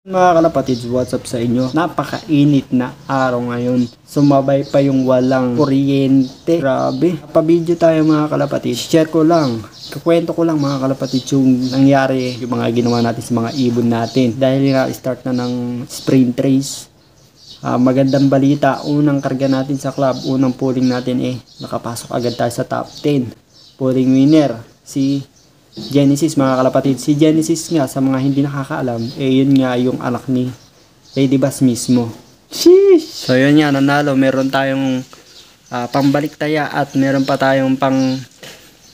Mga kalapatids, what's up sa inyo? Napakainit na araw ngayon. Sumabay pa yung walang kuryente. Grabe. Pa-video tayo mga kalapatids. Share ko lang. Kukwento ko lang mga kalapatids yung nangyari, yung mga ginawa natin sa mga ibon natin. Dahil na-start na ng sprint race. Magandang balita. Unang karga natin sa club. Unang pulling natin nakapasok agad tayo sa top 10. Pulling winner. Si Genesis mga kalapatid. Si Genesis nga sa mga hindi nakakaalam, yun nga yung anak ni Lady Bass mismo. Sheesh! So yun nga, nanalo. Meron tayong pambaliktaya at meron pa tayong pang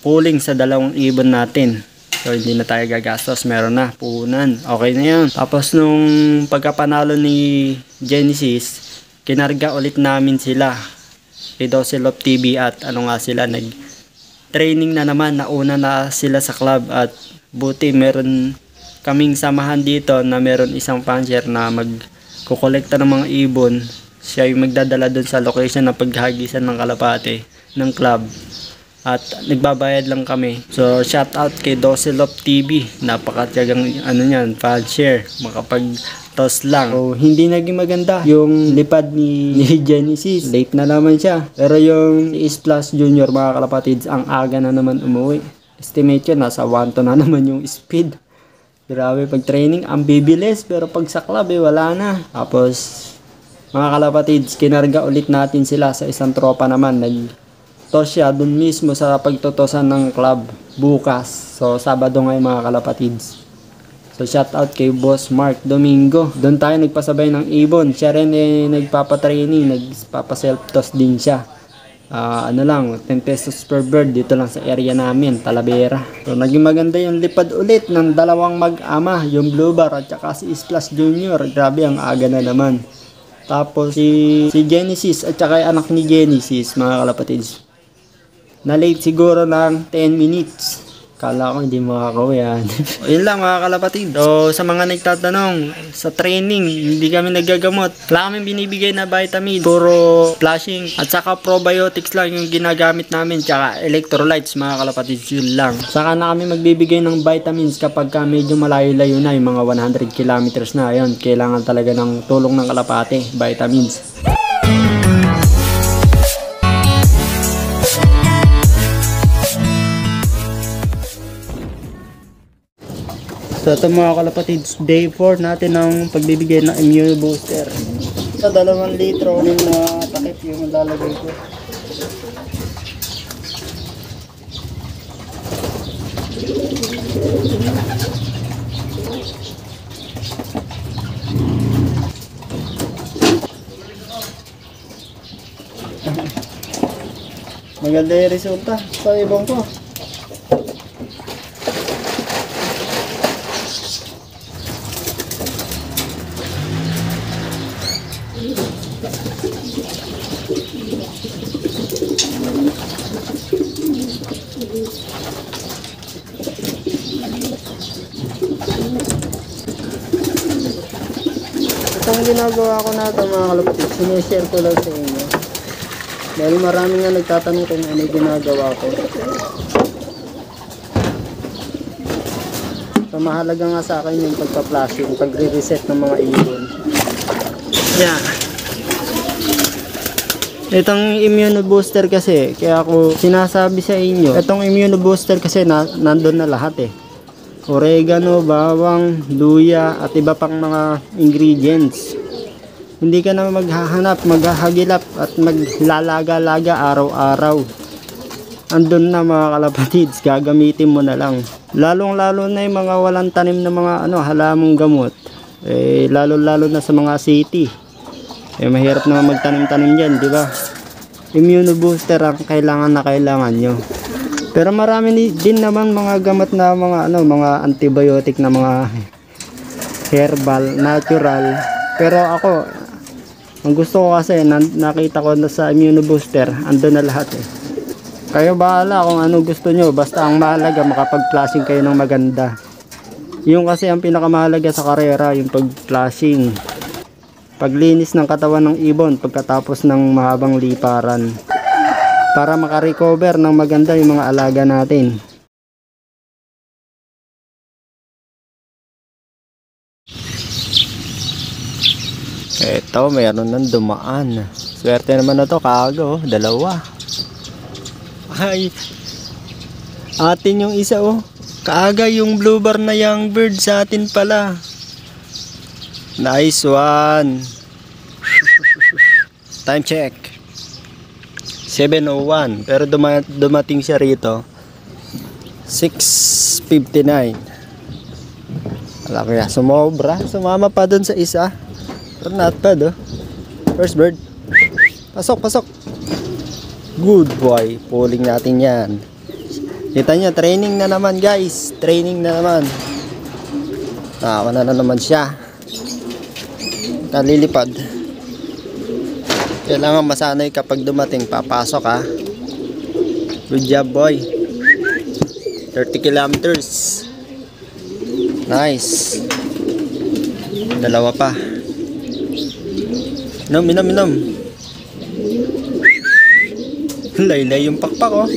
pooling sa dalawang ibon natin. So hindi na tayo gagastos, meron na, puhunan. Okay na yan. Tapos nung pagkapanalo ni Genesis, kinarga ulit namin sila. Idosilop TV at ano nga sila, training na naman, nauna na sila sa club at buti meron kaming samahan dito na meron isang puncher na magkukolekta ng mga ibon. Siya yung magdadala dun sa location na paghagisan ng kalapate ng club at nagbabayad lang kami. So shout out kay Dosilop TV, napakatyagang puncher, makapag-toss lang. So hindi naging maganda yung lipad ni Genesis, late na naman siya. Pero yung Splash Junior mga kalapatids, ang aga na naman umuwi. Estimate yun, nasa 1 na naman yung speed. Grabe, pag training ang bibilis, pero pag sa club wala na. Tapos mga kalapatids, kinarga ulit natin sila sa isang tropa naman. Nag-toss siya dun mismo sa pagtotosan ng club bukas. So Sabado ngayon mga kalapatids. So shout out kay Boss Mark Domingo. Doon tayo nagpasabay ng ibon. Siya rin nagpapatraining, nagpapa-self-toss din siya. 10 pesos per bird dito lang sa area namin, Talavera. So naging maganda yung lipad ulit ng dalawang mag-ama, yung Blue Bar at saka si Splash Junior. Grabe, ang aga na naman. Tapos si Genesis at saka yung anak ni Genesis mga kalapatids, na late siguro ng 10 minutes. Kala ko hindi makakauwi yan. Yun lang mga kalapatid. So sa mga nagtatanong, sa training hindi kami nagagamot. Wala kami binibigay na vitamin. Puro flashing at saka probiotics lang yung ginagamit namin. Tsaka electrolytes mga kalapatid. Yun lang. Saka na kami magbibigay ng vitamins kapag medyo malayo-layo na, yung mga 100 kilometers na. Ayun, kailangan talaga ng tulong ng kalapate, vitamins. So ito mga kalapatids, day 4 natin ng pagbibigay ng immune booster. Sa 2 litro ng takip yung lalagay ko. Maganda yung resulta sa ibang ko. Itong ginagawa ko na ito mga kalapatid, sinishare ko lang sa inyo. Dahil marami nga nagtatanong kung ano yung ginagawa ko. So mahalaga nga sa akin yung pagpa-flashing, pagre-reset ng mga ibon. Yeah. Itong immune booster kasi, kaya ako sinasabi sa inyo, itong immune booster kasi nandun na lahat oregano, bawang, luya at iba pang mga ingredients. Hindi ka na maghahanap, maghahagilap at maglalaga-laga araw-araw. Andun na mga kalapatids, gagamitin mo na lang. Lalong-lalo na yung mga walang tanim na mga halamang gamot. Lalo-lalo na sa mga city. Mahirap na magtanim-tanim dyan, di ba? Immune booster ang kailangan na kailangan nyo. Pero marami din naman mga gamot na mga antibiotic na mga herbal, natural. Pero ako, ang gusto ko kasi nakita ko na sa immune booster, andun na lahat Kayo bahala kung ano gusto nyo, basta ang mahalaga makapag-flashing kayo ng maganda. Yung kasi ang pinakamahalaga sa karera, yung pag-flashing. Paglinis ng katawan ng ibon pagkatapos ng mahabang liparan. Para makarecover ng maganda yung mga alaga natin. Eto, mayroon nang dumaan. Swerte naman na to, kaaga oh, dalawa. Ay, atin yung isa oh. Kaaga yung blue bar na young bird sa atin pala. Nice one. Time check 7:01, pero dumating siya rito 6:59. Wala kaya sumama pa dun sa isa. Pero not bad oh. First bird. Pasok. Good boy. Pulling natin yan. Kita nyo, training na naman guys. Training na naman. Tawa na naman siya. Kalilipad. Kailangan masanay kapag dumating. Papasok ha. Good job boy. 30 kilometers. Nice. Dalawa pa. Inom. Laylay yung pakpak oh.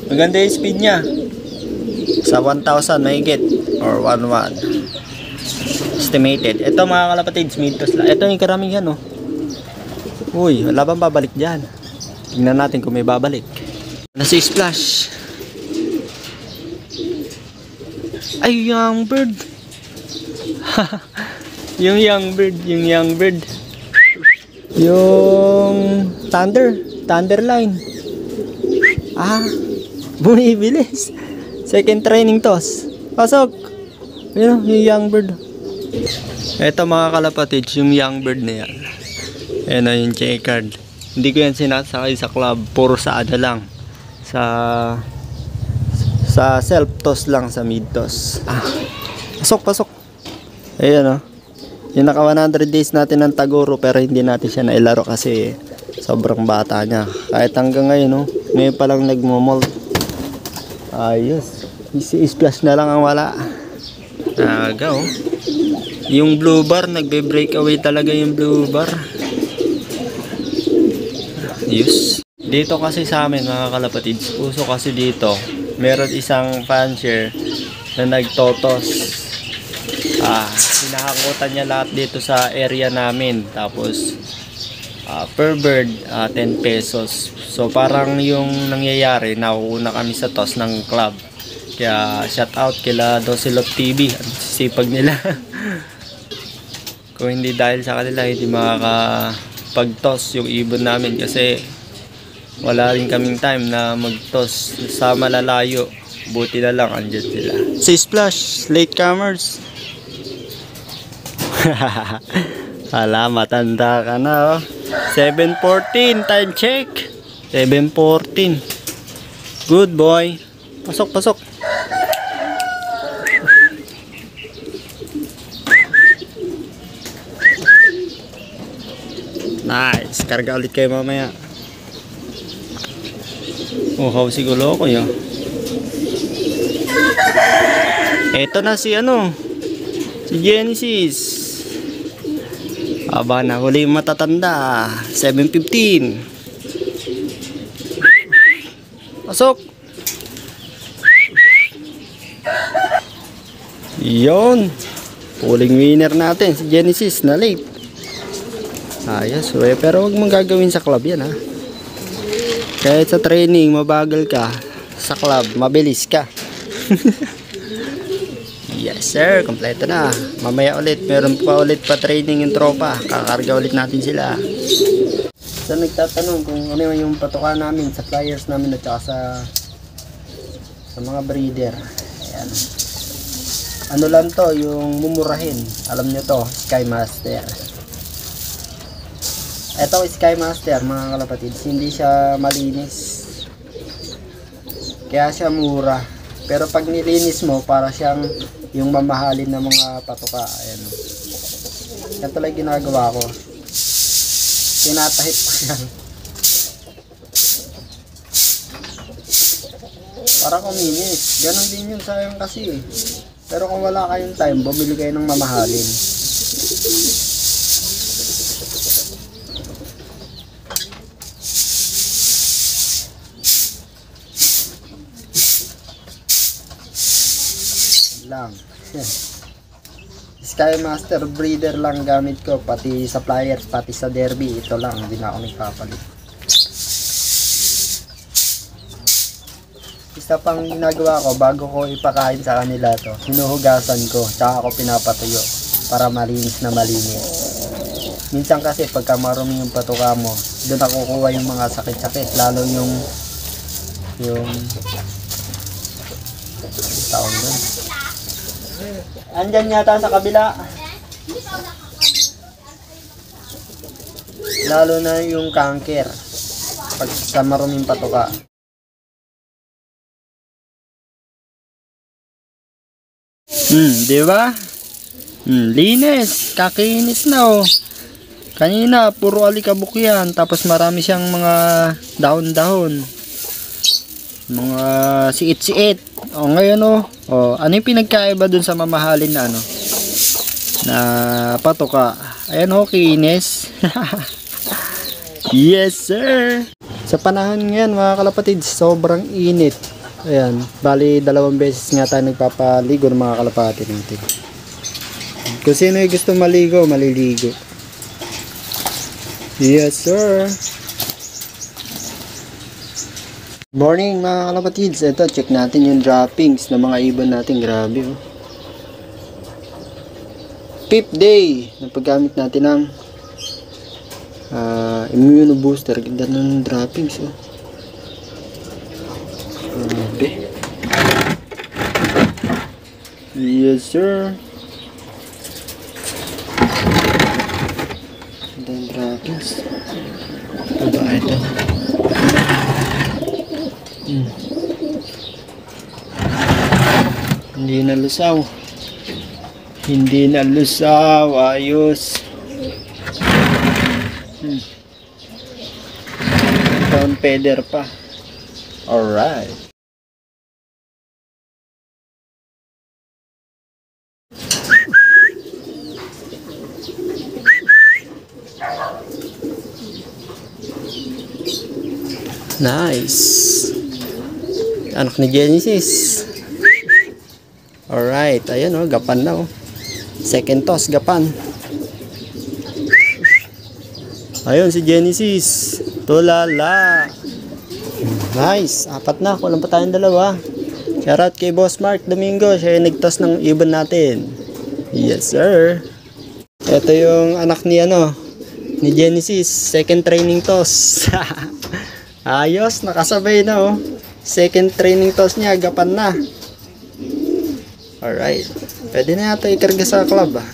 Maganda yung speed niya. Sa 1,000 mahigit. Or 1,1. Estimated. Ito mga kalapatids, mitos lang. Ito yung karamihan oh. Uy, wala bang babalik dyan? Tingnan natin kung may babalik. Nasa splash. Ay, young bird. Yung young bird. Yung Thunderline. Bumibilis. Second training toss. Pasok. Yun, yung young bird. Ito mga kalapatids, yung young bird na yan. Ayan na yung checkered. Hindi ko yan sinasakay sa club. Puro sa ano lang. Sa self toss lang, sa mid toss. Pasok. Ayan o. Yung naka 100 days natin ng Taguro, pero hindi natin siya nailaro kasi sobrang bata niya. Kahit hanggang ngayon no, ngayon pa lang nagmo-molt. Ayos. Splash na lang ang wala. Aga oh. Yung blue bar, nagbe-breakaway talaga yung blue bar. Yes. Dito kasi sa amin mga kalapatids, uso kasi dito, meron isang fancier na nagtotos. Hinahakutan niya lahat dito sa area namin. Tapos per bird 10 pesos. So parang yung nangyayari, nakuuna kami sa toss ng club. Kaya shout out kila Dosilot TV. Ang sisipag nila. Kung hindi dahil sa kanila, hindi makakapag-toss yung ibon namin kasi wala rin kaming time na mag-toss sa malalayo. Buti na lang andyan sila. Si Splash, latecomers. Hala, matanda ka na oh. 7:14, time check 7:14. Good boy. Pasok. Nice, karga ulit kayo mamaya. Oh, siguro ako yun. Eto na si Genesis. Aba, na huli matatanda. 7:15. Pasok. Yon. Pulling winner natin si Genesis na late. Ayos, pero wag mong gagawin sa club yan ha. Kahit sa training mabagal ka, sa club mabilis ka. Yes sir, kompleto na. Mamaya ulit, meron pa ulit pa training yung tropa. Kakarga ulit natin sila. So nagtatanong kung ano yung patukan namin sa flyers namin at saka sa mga breeder. Ayan. Ano lang to, yung mumurahin. Alam nyo to, Sky Master. Ito Sky Master mga kalapatids, hindi siya malinis. Kaya siya mura. Pero pag nilinis mo, para siyang yung mamahalin ng mga patuka. Ayan. Ito lang ginagawa ko. Tinatahit ko yan. Para kuminis. Ganon din yun sayang kasi. Pero kung wala kayong time, bumili kayo ng mamahalin. lang. Sky Master Breeder lang gamit ko, pati sa pliers, pati sa derby. Ito lang, hindi na ako nagpapalit. Isa pang ginagawa ko bago ko ipakain sa kanila to, hinuhugasan ko, tsaka ako pinapatuyo para malinis na malinis. Minsan kasi pagka marumi yung patuka mo, doon nakukuha yung mga sakit-sakit, lalo yung taon doon. Andyan yata sa kabila. Lalo na yung cancer pag sa maruming patuka. Di ba? Linis, kakinis na oh. Kanina puro alikabok yan, tapos marami siyang mga dahon-dahon. Mga siit-siit. O ngayon ano yung pinagkaiba dun sa mamahalin na na patuka? Ayan kinis. Yes sir. Sa panahon ngayon mga kalapatid, sobrang init. Ayan, bali 2 beses nga tayo nagpapaligo ng mga kalapatid natin. Kung sino yung gusto maligo, maliligo. Yes sir. Morning mga kalapatids. Ito, check natin yung droppings ng mga ibon natin. Grabe oh. 5th day na paggamit natin ng immune booster. Ganda ng droppings oh. Grabe. Yes sir. Ganda ng droppings. Ito ba ito? Hindi na lusaw. Hindi na lusaw. Ayos. Down feather pa. Alright. Nice. Anak ni Genesis. Alright, ayan oh, gapan na oh. Second toss, gapan. Ayun si Genesis. Tulala. Nice, 4 na, kulang pa tayong 2. Shoutout kay Boss Mark Domingo, siya yung nag-toss ng ibon natin. Yes sir. Ito yung anak ni ni Genesis, second training toss. Ayos, nakasabay na oh. Second training toss niya, gapan na. Alright. Pwede na yata ikarga sa club ah.